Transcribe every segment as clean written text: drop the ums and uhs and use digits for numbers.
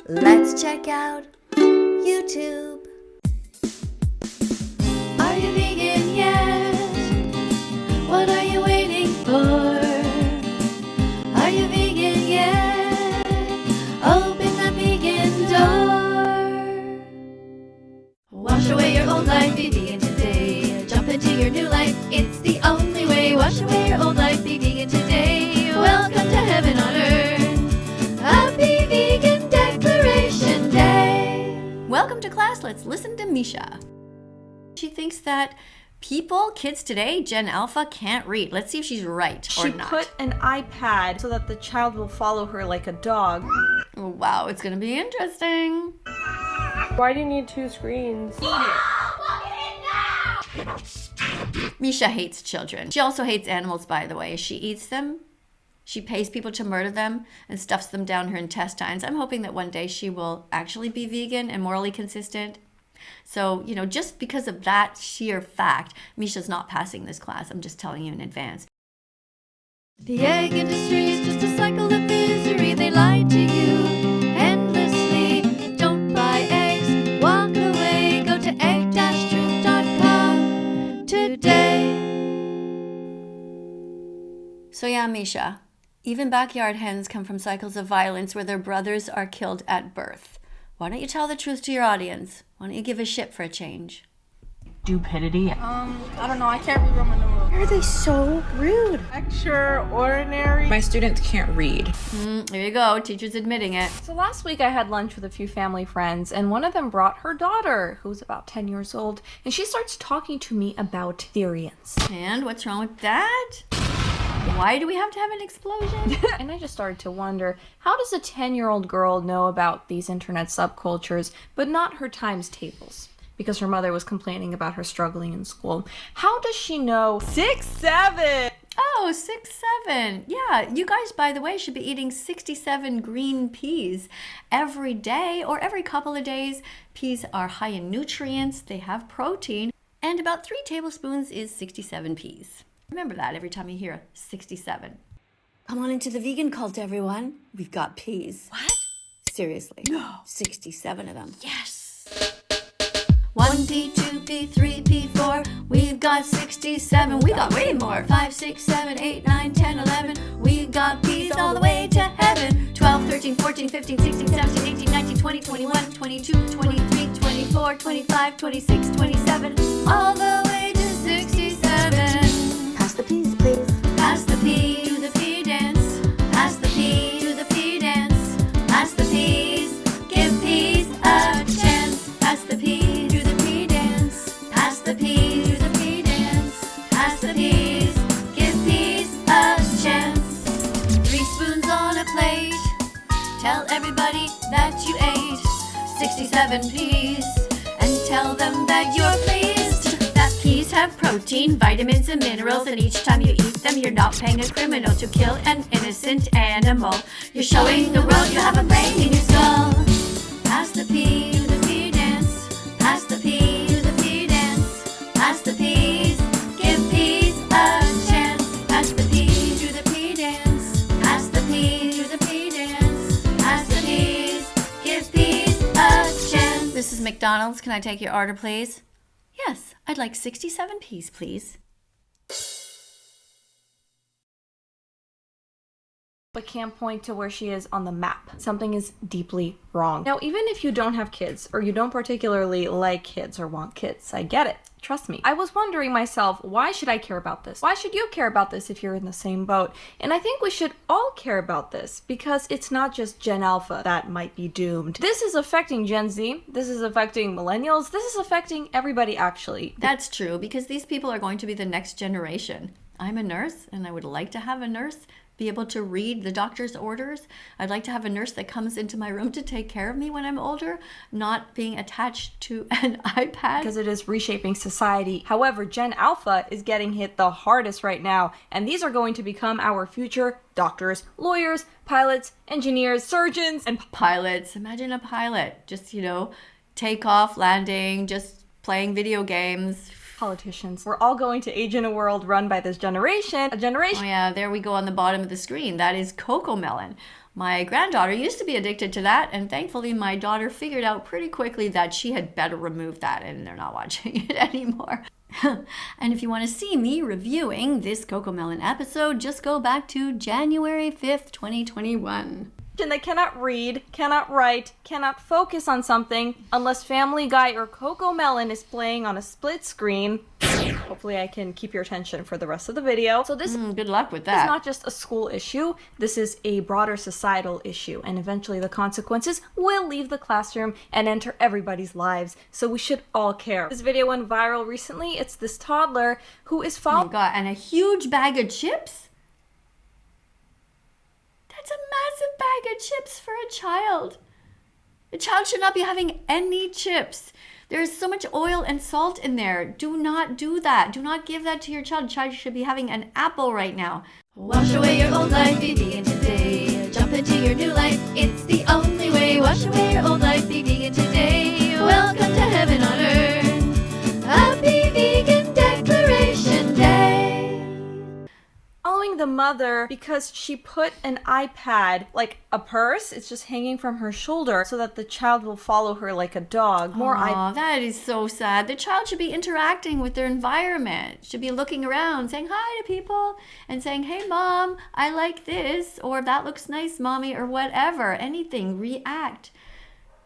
Let's check out YouTube. Are you vegan yet? What are you waiting for? Are you vegan yet? Open the vegan door. Wash away your old life, be vegan today. Jump into your new life, it's the only way. Wash away your old life, be vegan today. Welcome to heaven on earth. Happy Vegan Declaration Day. Welcome to class. Let's listen to Misha. She thinks that kids today, Gen Alpha, can't read. Let's see if she's right or not. She put an iPad so that the child will follow her like a dog. Oh, wow, it's going to be interesting. Why do you need two screens? Misha hates children. She also hates animals, by the way. She eats them. She pays people to murder them and stuffs them down her intestines. I'm hoping that one day she will actually be vegan and morally consistent. So, just because of that sheer fact, Misha's not passing this class. I'm just telling you in advance. The egg industry is just a cycle of misery. They lie to you endlessly. Don't buy eggs, walk away. Go to egg-truth.com today. So yeah, Misha, even backyard hens come from cycles of violence where their brothers are killed at birth. Why don't you tell the truth to your audience? Why don't you give a shit for a change? Stupidity. I don't know. I can't read Roman numerals. Why are they so rude? Extraordinary. My students can't read. There you go, teacher's admitting it. So last week I had lunch with a few family friends, and one of them brought her daughter, who's about 10 years old, and she starts talking to me about therians. And what's wrong with that? Why do we have to have an explosion? And I just started to wonder, how does a 10-year-old girl know about these internet subcultures, but not her times tables? Because her mother was complaining about her struggling in school. How does she know 6, 7? Oh, 6, 7. Yeah, you guys, by the way, should be eating 67 green peas every day or every couple of days. Peas are high in nutrients, they have protein, and about 3 tablespoons is 67 peas. Remember that every time you hear 67. Come on into the vegan cult, everyone. We've got peas. What? Seriously. No. 67 of them. Yes. 1P, 2P, 3P, 4. We've got 67. We got way more. 5, 6, 7, 8, 9, 10, 11. We got peas all the way to heaven. 12, 13, 14, 15, 16, 17, 18, 19, 20, 21, 22, 23, 24, 25, 26, 27. All the way to 67. Pass the peas, please. Pass the pea to the pea dance. Pass the pea to the pea dance. Pass the peas. Give peas a chance. Pass the pea to the pea dance. Pass the pea to the pea dance. Pass the peas. Give peas a chance. 3 spoons on a plate. Tell everybody that you ate 67 peas. And tell them that you're pleased. That peas have protein, vitamins, and minerals, and each time you eat them, you're not paying a criminal to kill an innocent animal. You're showing the world you have a brain in your skull. Pass the pea to the pea dance. Pass the pea to the pea dance. Pass the peas. Give peas a chance. Pass the pea to the pea dance. Pass the pea to the pea dance. Pass the peas. Give peas a chance. This is McDonald's. Can I take your order, please? Yes, I'd like 67 peas, please. But can't point to where she is on the map. Something is deeply wrong. Now, even if you don't have kids, or you don't particularly like kids or want kids, I get it. Trust me. I was wondering myself, why should I care about this? Why should you care about this if you're in the same boat? And I think we should all care about this, because it's not just Gen Alpha that might be doomed. This is affecting Gen Z, this is affecting millennials, this is affecting everybody actually. That's true, because these people are going to be the next generation. I'm a nurse, and I would like to have a nurse be able to read the doctor's orders. I'd like to have a nurse that comes into my room to take care of me when I'm older, not being attached to an iPad. Because it is reshaping society. However, Gen Alpha is getting hit the hardest right now, and these are going to become our future doctors, lawyers, pilots, engineers, surgeons, and Pilots. Imagine a pilot. Just, take off, landing, just playing video games. politicians. We're all going to age in a world run by this generation. A generation. Oh yeah, there we go on the bottom of the screen. That is Cocomelon. My granddaughter used to be addicted to that, and thankfully my daughter figured out pretty quickly that she had better remove that, and they're not watching it anymore. And if you want to see me reviewing this Cocomelon episode, just go back to January 5th, 2021. That cannot read, cannot write, cannot focus on something unless Family Guy or Cocomelon is playing on a split screen. Hopefully I can keep your attention for the rest of the video. So this Good luck with is that. not just a school issue, this is a broader societal issue, and eventually the consequences will leave the classroom and enter everybody's lives, so we should all care. This video went viral recently. It's this toddler who is Oh following my god, and a huge bag of chips? That's a massive bag of chips for a child. A child should not be having any chips. There is so much oil and salt in there. Do not do that. Do not give that to your child. Child should be having an apple right now. Wash away your old life, be vegan today. Jump into your new life, it's the only way. Wash away your old life, be vegan today. Welcome to heaven on earth. Happy Vegan Declaration Day. the mother because she put an iPad, like a purse, it's just hanging from her shoulder so that the child will follow her like a dog. Aw, that is so sad. The child should be interacting with their environment, should be looking around, saying hi to people and saying, hey mom, I like this, or that looks nice mommy, or whatever. Anything, react.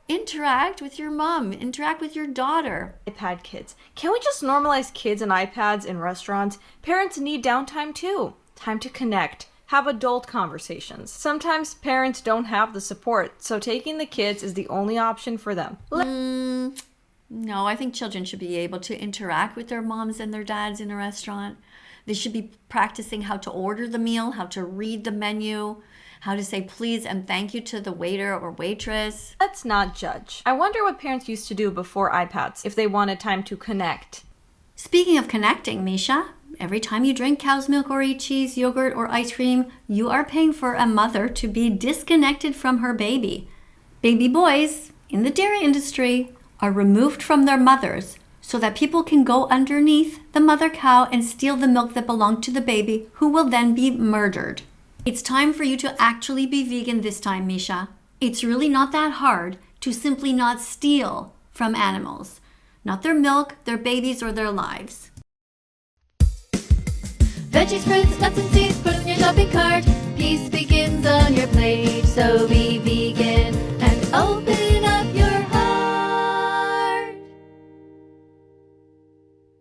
Interact with your mom, interact with your daughter. iPad kids. Can we just normalize kids and iPads in restaurants? Parents need downtime too. Time to connect. Have adult conversations. Sometimes parents don't have the support, so taking the kids is the only option for them. No, I think children should be able to interact with their moms and their dads in a restaurant. They should be practicing how to order the meal, how to read the menu, how to say please and thank you to the waiter or waitress. Let's not judge. I wonder what parents used to do before iPads if they wanted time to connect. Speaking of connecting, Misha, every time you drink cow's milk or eat cheese, yogurt, or ice cream, you are paying for a mother to be disconnected from her baby. Baby boys in the dairy industry are removed from their mothers so that people can go underneath the mother cow and steal the milk that belonged to the baby, who will then be murdered. It's time for you to actually be vegan this time, Misha. It's really not that hard to simply not steal from animals. Not their milk, their babies, or their lives. Veggies, fruits, nuts, and seeds, put in your shopping cart. Peace begins on your plate, so be vegan and open up your heart.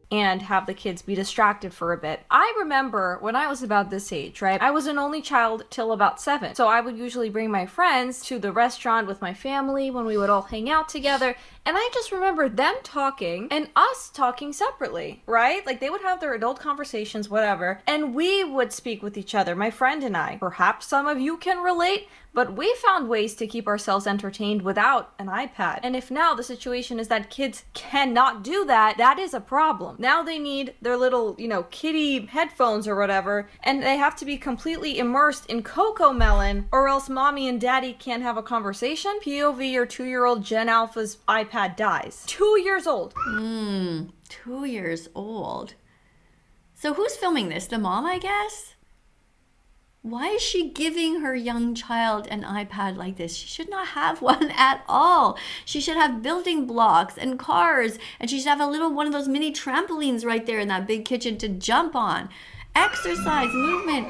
And have the kids be distracted for a bit. I remember when I was about this age, right? I was an only child till about 7. So I would usually bring my friends to the restaurant with my family when we would all hang out together. And I just remember them talking and us talking separately, right? Like they would have their adult conversations, whatever, and we would speak with each other, my friend and I. Perhaps some of you can relate, but we found ways to keep ourselves entertained without an iPad. And if now the situation is that kids cannot do that, that is a problem. Now they need their little, kitty headphones or whatever, and they have to be completely immersed in Cocomelon, or else mommy and daddy can't have a conversation. POV, your 2-year-old Gen Alpha's iPad dies. 2 years old. 2 years old. So who's filming this? The mom, I guess? Why is she giving her young child an iPad like this? She should not have one at all. She should have building blocks and cars, and she should have one of those mini trampolines right there in that big kitchen to jump on. Exercise, movement.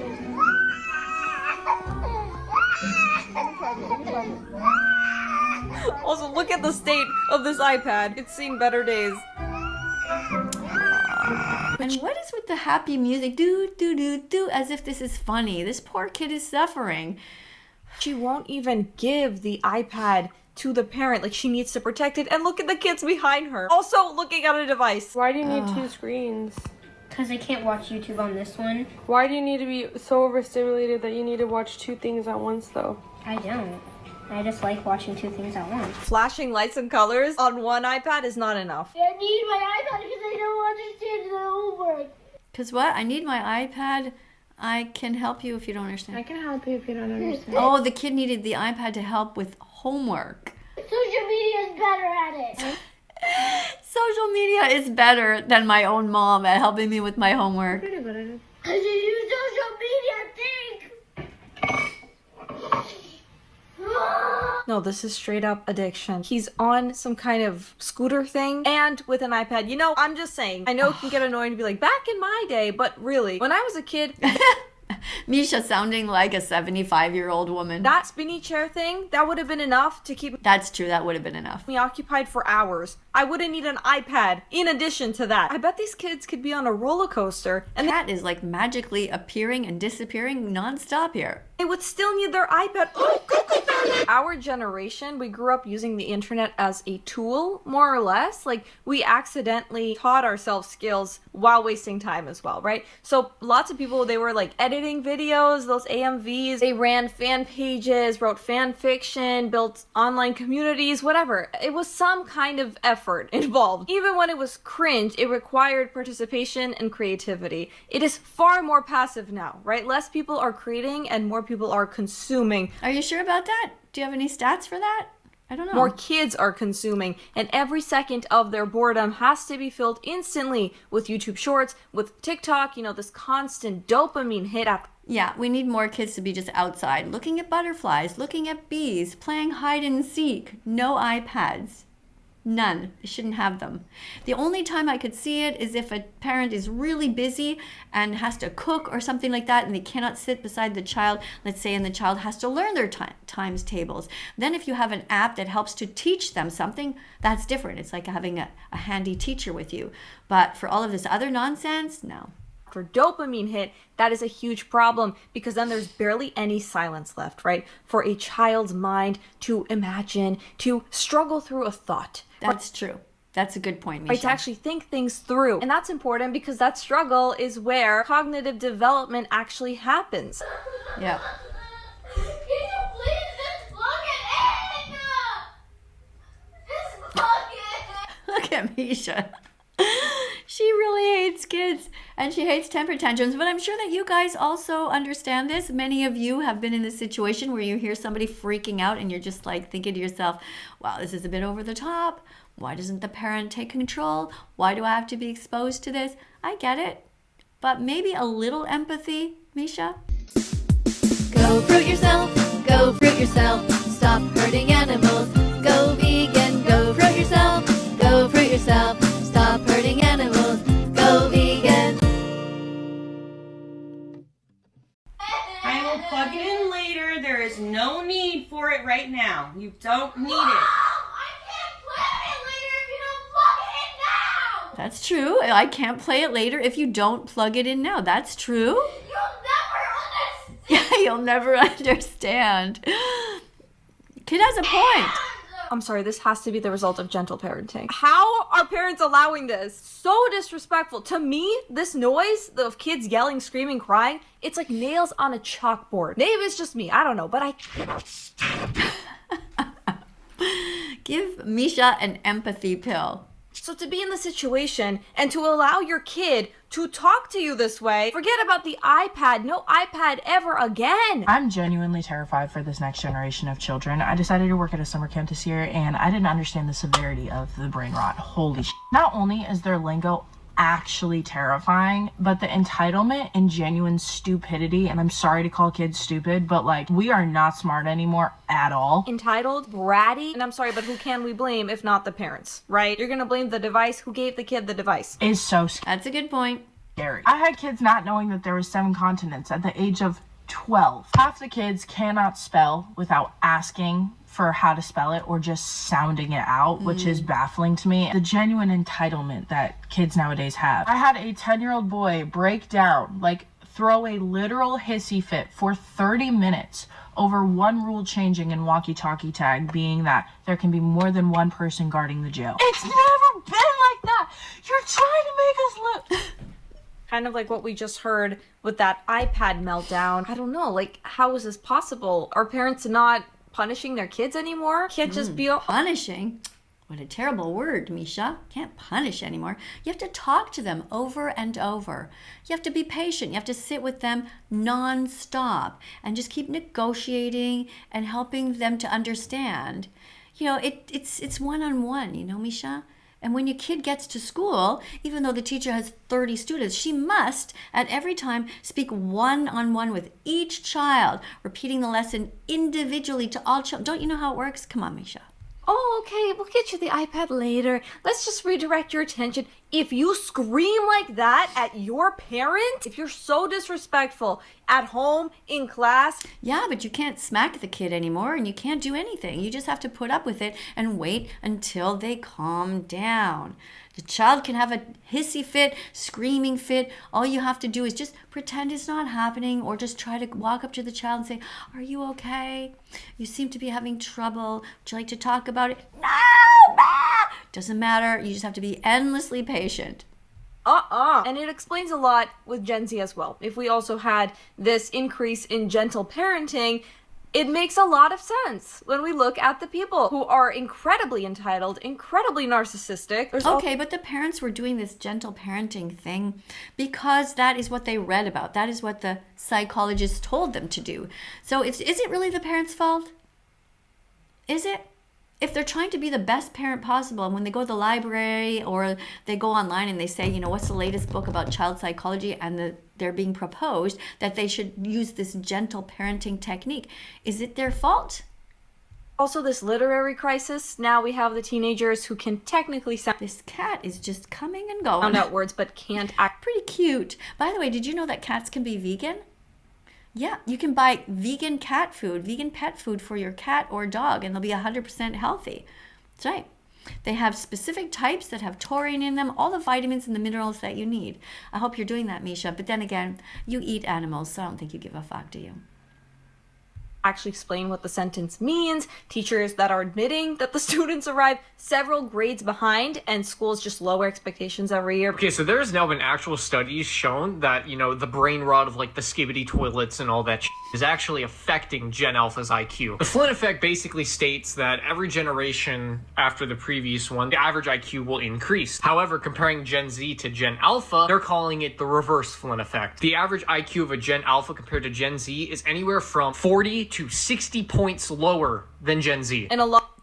Also, look at the state of this iPad. It's seen better days. And what is with the happy music? Do, do, do, do, as if this is funny. This poor kid is suffering. She won't even give the iPad to the parent. Like, she needs to protect it. And look at the kids behind her, also looking at a device. Why do you need 2 screens? Because I can't watch YouTube on this one. Why do you need to be so overstimulated that you need to watch 2 things at once, though? I don't. I just like watching 2 things at once. Flashing lights and colors on one iPad is not enough. I need my iPad because I don't understand the homework. Because what? I need my iPad. I can help you if you don't understand. I can help you if you don't understand. Oh, the kid needed the iPad to help with homework. Social media is better at it. Social media is better than my own mom at helping me with my homework. Because you use social media, think. No, this is straight up addiction. He's on some kind of scooter thing and with an iPad. You know, I'm just saying, I know it can get annoying to be like, back in my day, but really, when I was a kid, Misha sounding like a 75-year-old woman. that spinny chair thing, that would have been enough to keep That's true. That would have been enough. me occupied for hours. I wouldn't need an iPad in addition to that. I bet these kids could be on a roller coaster and Cat is like magically appearing and disappearing nonstop here. they would still need their iPad. Our generation, we grew up using the internet as a tool, more or less. Like, we accidentally taught ourselves skills while wasting time as well, right? So lots of people, they were like editing videos, those AMVs, they ran fan pages, wrote fan fiction, built online communities, whatever. It was some kind of effort involved. Even when it was cringe, it required participation and creativity. It is far more passive now, right? Less people are creating and more people are consuming. Are you sure about that? Do you have any stats for that? I don't know. More kids are consuming, and every second of their boredom has to be filled instantly with YouTube Shorts, with TikTok, you know, this constant dopamine hit after. Yeah, we need more kids to be just outside, looking at butterflies, looking at bees, playing hide and seek. No iPads. None. They shouldn't have them. The only time I could see it is if a parent is really busy and has to cook or something like that, and they cannot sit beside the child, let's say, and the child has to learn their times tables. Then if you have an app that helps to teach them something, that's different. It's like having a handy teacher with you. But for all of this other nonsense, no. For dopamine hit, that is a huge problem because then there's barely any silence left, right? For a child's mind to imagine, to struggle through a thought. That's true. That's a good point, Misha. Right, to actually think things through. And that's important because that struggle is where cognitive development actually happens. Yeah. Can you please just plug it in? Just plug it. Look at Misha. She really hates kids and she hates temper tantrums, but I'm sure that you guys also understand this. Many of you have been in this situation where you hear somebody freaking out and you're just like thinking to yourself, wow, this is a bit over the top. Why doesn't the parent take control? Why do I have to be exposed to this? I get it, but maybe a little empathy, Misha? Go fruit yourself, go fruit yourself. Stop hurting animals. Go vegan, go fruit yourself, go fruit yourself. Stop hurting animals. Go vegan. I will plug it in later. There is no need for it right now. You don't need it. I can't play it later if you don't plug it in now. That's true. I can't play it later if you don't plug it in now. That's true. You'll never understand. Yeah, you'll never understand. Kid has a point. I'm sorry, this has to be the result of gentle parenting. How are parents allowing this? So disrespectful. To me, this noise of kids yelling, screaming, crying, it's like nails on a chalkboard. Maybe it's just me, I don't know, but Give Misha an empathy pill. So to be in the situation and to allow your kid to talk to you this way, forget about the iPad, no iPad ever again. I'm genuinely terrified for this next generation of children. I decided to work at a summer camp this year and I didn't understand the severity of the brain rot. Holy shit. Not only is their lingo actually terrifying, but the entitlement and genuine stupidity, and I'm sorry to call kids stupid, but like, we are not smart anymore at all. Entitled, bratty, and I'm sorry, but who can we blame if not the parents, right? You're gonna blame the device. Who gave the kid the device? Is so That's a good point. scary. I had kids not knowing that there were 7 continents at the age of 12. Half the kids cannot spell without asking for how to spell it or just sounding it out, which is baffling to me. The genuine entitlement that kids nowadays have. I had a 10-year-old boy break down, like throw a literal hissy fit for 30 minutes over one rule changing in walkie-talkie tag, being that there can be more than one person guarding the jail. It's never been like that. You're trying to make us look... Kind of like what we just heard with that iPad meltdown. I don't know, like, how is this possible? Are parents not punishing their kids anymore? Can't just be... Punishing? What a terrible word, Misha. Can't punish anymore. You have to talk to them over and over. You have to be patient. You have to sit with them non-stop and just keep negotiating and helping them to understand. You know, it's one-on-one, you know, Misha? And when your kid gets to school, even though the teacher has 30 students, she must, at every time, speak one-on-one with each child, repeating the lesson individually to all children. Don't you know how it works? Come on, Misha. Oh, okay, we'll get you the iPad later. Let's just redirect your attention. If you scream like that at your parent, if you're so disrespectful at home, in class. Yeah, but you can't smack the kid anymore and you can't do anything. You just have to put up with it and wait until they calm down. The child can have a hissy fit, screaming fit. All you have to do is just pretend it's not happening, or just try to walk up to the child and say, "Are you okay? You seem to be having trouble. Would you like to talk about it?" "No, ma!" Doesn't matter. You just have to be endlessly patient. And it explains a lot with Gen Z as well. If we also had this increase in gentle parenting, it makes a lot of sense when we look at the people who are incredibly entitled, incredibly narcissistic. Okay, but the parents were doing this gentle parenting thing because that is what they read about. That is what the psychologists told them to do. So is it really the parents' fault? Is it? If they're trying to be the best parent possible, and when they go to the library or they go online and they say, you know, what's the latest book about child psychology, and they're being proposed that they should use this gentle parenting technique, is it their fault? Also, this literary crisis. Now we have the teenagers who can technically sound This cat is just coming and going. out words but can't act. Pretty cute. By the way, did you know that cats can be vegan? Yeah, you can buy vegan cat food, vegan pet food for your cat or dog, and they'll be 100% healthy. That's right. They have specific types that have taurine in them, all the vitamins and the minerals that you need. I hope you're doing that, Misha. But then again, you eat animals, so I don't think you give a fuck, do you? Actually explain what the sentence means. Teachers that are admitting that the students arrive several grades behind and schools just lower expectations every year. Okay, so there's now been actual studies shown that, you know, the brain rot of like the skibbity toilets and all that is actually affecting Gen Alpha's IQ. The Flynn effect basically states that every generation after the previous one, the average IQ will increase. However, comparing Gen Z to Gen Alpha, they're calling it the reverse Flynn effect. The average IQ of a Gen Alpha compared to Gen Z is anywhere from 40 to 60 points lower than Gen Z. And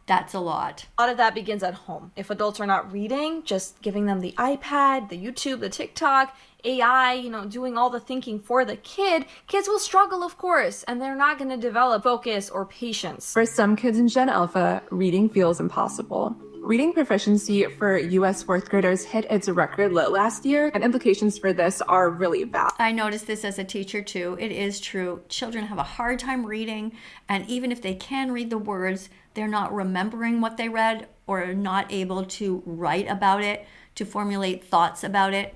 That's a lot. a lot of that begins at home. If adults are not reading, just giving them the iPad, the YouTube, the TikTok, AI, you know, doing all the thinking for the kid, kids will struggle, of course, and they're not going to develop focus or patience. For some kids in Gen Alpha, reading feels impossible. Reading proficiency for US 4th graders hit its record low last year, and implications for this are really bad. I noticed this as a teacher too. It is true. Children have a hard time reading, and even if they can read the words, they're not remembering what they read or are not able to write about it, to formulate thoughts about it.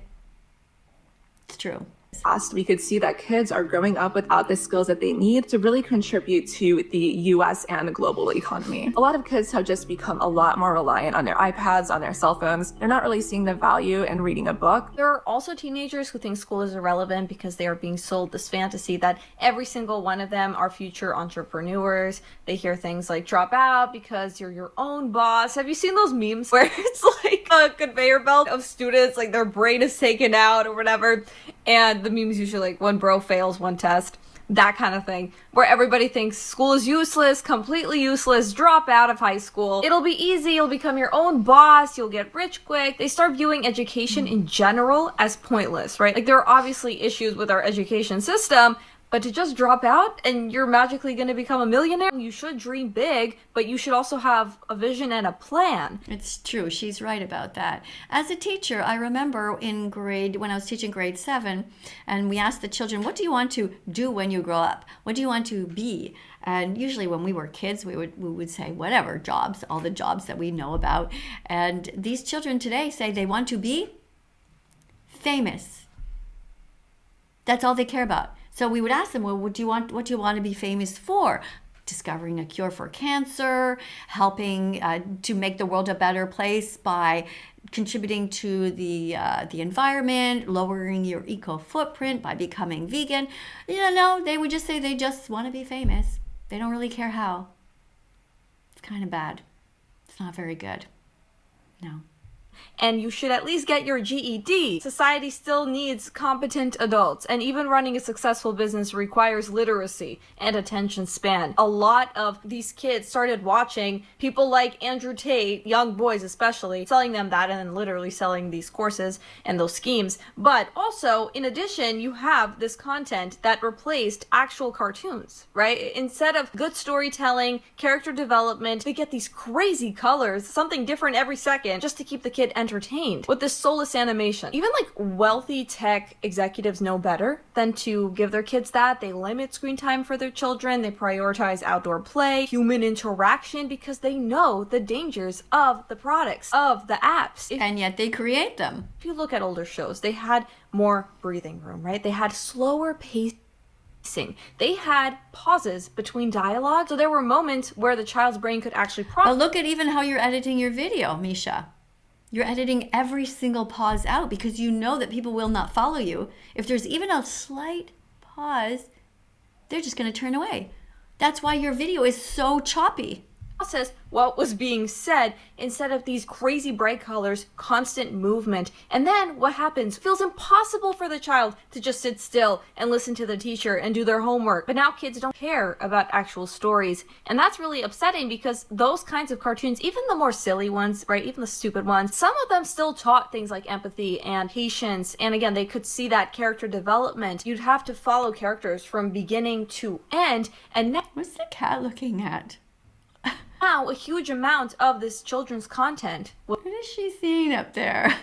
It's true. Past, we could see that kids are growing up without the skills that they need to really contribute to the US and global economy. A lot of kids have just become a lot more reliant on their iPads, on their cell phones. They're not really seeing the value in reading a book. There are also teenagers who think school is irrelevant because they are being sold this fantasy that every single one of them are future entrepreneurs. They hear things like drop out because you're your own boss. Have you seen those memes where it's like a conveyor belt of students, like their brain is taken out or whatever, and the meme's usually like one bro fails one test, that kind of thing, where everybody thinks school is useless, completely useless, drop out of high school. It'll be easy, you'll become your own boss, you'll get rich quick. They start viewing education in general as pointless, right? Like there are obviously issues with our education system, but to just drop out and you're magically going to become a millionaire, you should dream big, but you should also have a vision and a plan. It's true. She's right about that. As a teacher, I remember when I was teaching grade 7, and we asked the children, what do you want to do when you grow up? What do you want to be? And usually when we were kids, we would say whatever jobs, all the jobs that we know about. And these children today say they want to be famous. That's all they care about. So we would ask them, well, what do you want to be famous for? Discovering a cure for cancer, helping to make the world a better place by contributing to the environment, lowering your eco footprint by becoming vegan. No, they would just say they just want to be famous. They don't really care how. It's kind of bad. It's not very good. No. and you should at least get your GED. Society still needs competent adults, and even running a successful business requires literacy and attention span. A lot of these kids started watching people like Andrew Tate, young boys especially, selling them that and then literally selling these courses and those schemes. But also, in addition, you have this content that replaced actual cartoons, right? Instead of good storytelling, character development, they get these crazy colors, something different every second, just to keep the kid entertained with this soulless animation. Even like wealthy tech executives know better than to give their kids that. They limit screen time for their children. They prioritize outdoor play, human interaction, because they know the dangers of the products, of the apps. And yet they create them. If you look at older shows, they had more breathing room, right? They had slower pacing. They had pauses between dialogue, so there were moments where the child's brain could actually process. But look at even how you're editing your video, Misha. You're editing every single pause out because you know that people will not follow you. If there's even a slight pause, they're just going to turn away. That's why your video is so choppy. Process what was being said instead of these crazy bright colors, constant movement. And then what happens? It feels impossible for the child to just sit still and listen to the teacher and do their homework. But now kids don't care about actual stories. And that's really upsetting because those kinds of cartoons, even the more silly ones, right, even the stupid ones, some of them still taught things like empathy and patience. And again, they could see that character development. You'd have to follow characters from beginning to end. And now, what's the cat looking at? Now, a huge amount of this children's content. What is she seeing up there?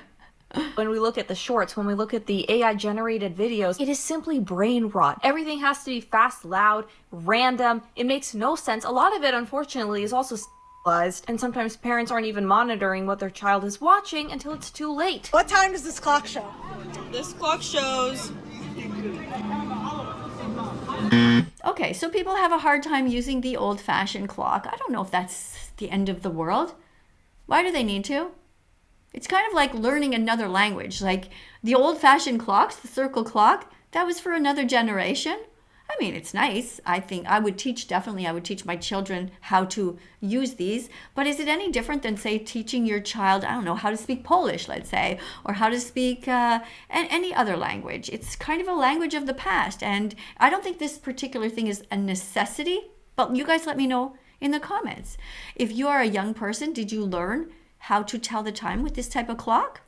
When we look at the shorts, when we look at the AI-generated videos, it is simply brain rot. Everything has to be fast, loud, random. It makes no sense. A lot of it, unfortunately, is also sexualized, and sometimes parents aren't even monitoring what their child is watching until it's too late. What time does this clock show? This clock shows... Okay, so people have a hard time using the old-fashioned clock. I don't know if that's the end of the world. Why do they need to? It's kind of like learning another language. Like the old-fashioned clocks, the circle clock, that was for another generation. I mean, it's nice. I think I would teach my children how to use these. But is it any different than, say, teaching your child, I don't know, how to speak Polish, let's say, or how to speak any other language? It's kind of a language of the past. And I don't think this particular thing is a necessity. But you guys let me know in the comments. If you are a young person, did you learn how to tell the time with this type of clock?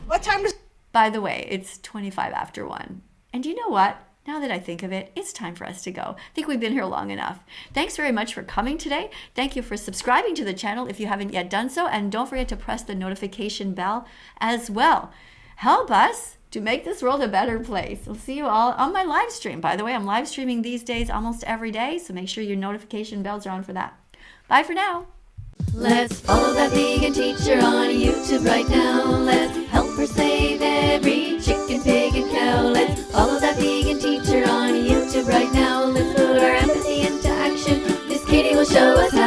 What time does... By the way, it's 25 after 1. And you know what? Now that I think of it, it's time for us to go. I think we've been here long enough. Thanks very much for coming today. Thank you for subscribing to the channel if you haven't yet done so. And don't forget to press the notification bell as well. Help us to make this world a better place. We'll see you all on my live stream. By the way, I'm live streaming these days almost every day, so make sure your notification bells are on for that. Bye for now. Let's follow that vegan teacher on YouTube right now. Let's help her save every chicken, pig, and cow. Let's follow that vegan teacher on YouTube right now. Let's put our empathy into action. Miss Katie will show us how.